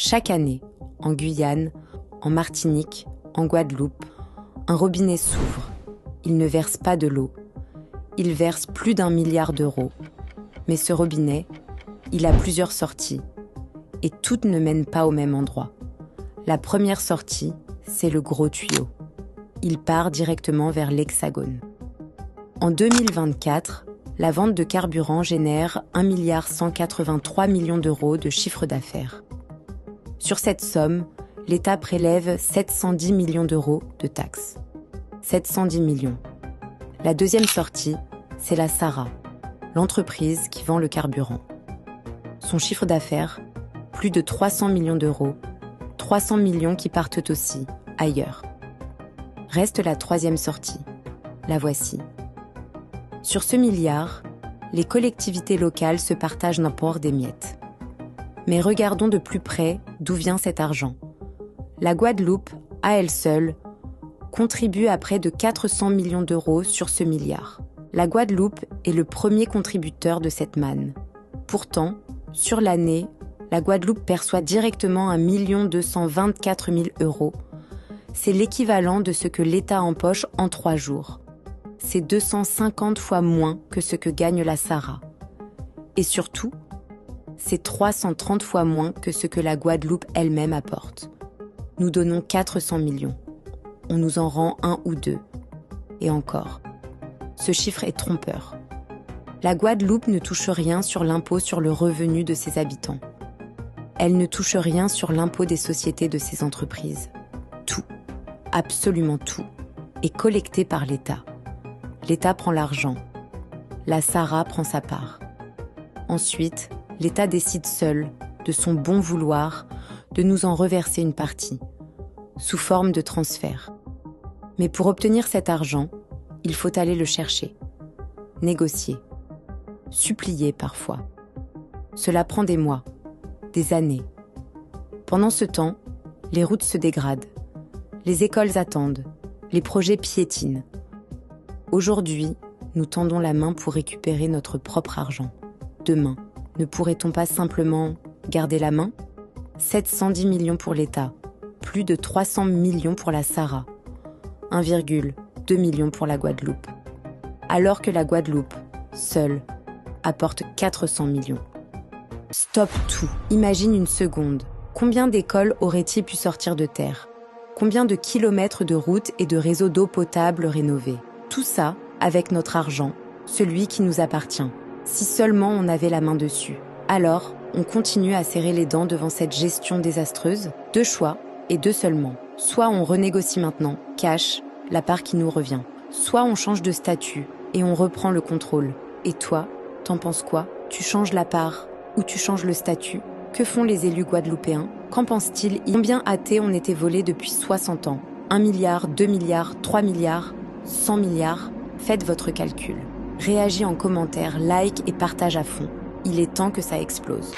Chaque année, en Guyane, en Martinique, en Guadeloupe, un robinet s'ouvre. Il ne verse pas de l'eau. Il verse plus d'1 milliard d'euros. Mais ce robinet, il a plusieurs sorties. Et toutes ne mènent pas au même endroit. La première sortie, c'est le gros tuyau. Il part directement vers l'Hexagone. En 2024, la vente de carburant génère 1 183 millions d'euros de chiffre d'affaires. Sur cette somme, l'État prélève 710 millions d'euros de taxes. 710 millions. La deuxième sortie, c'est la SARA, l'entreprise qui vend le carburant. Son chiffre d'affaires, plus de 300 millions d'euros, 300 millions qui partent aussi ailleurs. Reste la troisième sortie. La voici. Sur ce milliard, les collectivités locales se partagent n'importe des miettes. Mais regardons de plus près d'où vient cet argent. La Guadeloupe, à elle seule, contribue à près de 400 millions d'euros sur ce milliard. La Guadeloupe est le premier contributeur de cette manne. Pourtant, sur l'année, la Guadeloupe perçoit directement 1 224 000 euros. C'est l'équivalent de ce que l'État empoche en 3 jours. C'est 250 fois moins que ce que gagne la SARA. Et surtout, c'est 330 fois moins que ce que la Guadeloupe elle-même apporte. Nous donnons 400 millions. On nous en rend 1 ou 2. Et encore. Ce chiffre est trompeur. La Guadeloupe ne touche rien sur l'impôt sur le revenu de ses habitants. Elle ne touche rien sur l'impôt des sociétés de ses entreprises. Tout, absolument tout, est collecté par l'État. L'État prend l'argent. La SARA prend sa part. Ensuite, l'État décide seul, de son bon vouloir, de nous en reverser une partie, sous forme de transfert. Mais pour obtenir cet argent, il faut aller le chercher, négocier, supplier parfois. Cela prend des mois, des années. Pendant ce temps, les routes se dégradent, les écoles attendent, les projets piétinent. Aujourd'hui, nous tendons la main pour récupérer notre propre argent. Demain, ne pourrait-on pas simplement garder la main ? 710 millions pour l'État, plus de 300 millions pour la SARA, 1,2 million pour la Guadeloupe. Alors que la Guadeloupe, seule, apporte 400 millions. Stop tout. Imagine une seconde. Combien d'écoles auraient-ils pu sortir de terre ? Combien de kilomètres de routes et de réseaux d'eau potable rénovés ? Tout ça avec notre argent, celui qui nous appartient. Si seulement on avait la main dessus. Alors, on continue à serrer les dents devant cette gestion désastreuse. 2 choix, et 2 seulement. Soit on renégocie maintenant, cash, la part qui nous revient. Soit on change de statut, et on reprend le contrôle. Et toi, t'en penses quoi ? Tu changes la part, ou tu changes le statut ? Que font les élus guadeloupéens ? Qu'en pensent-ils ? Combien AT ont été volés depuis 60 ans ? 1 milliard, 2 milliards, 3 milliards, 100 milliards ? Faites votre calcul. Réagis en commentaire, like et partage à fond. Il est temps que ça explose.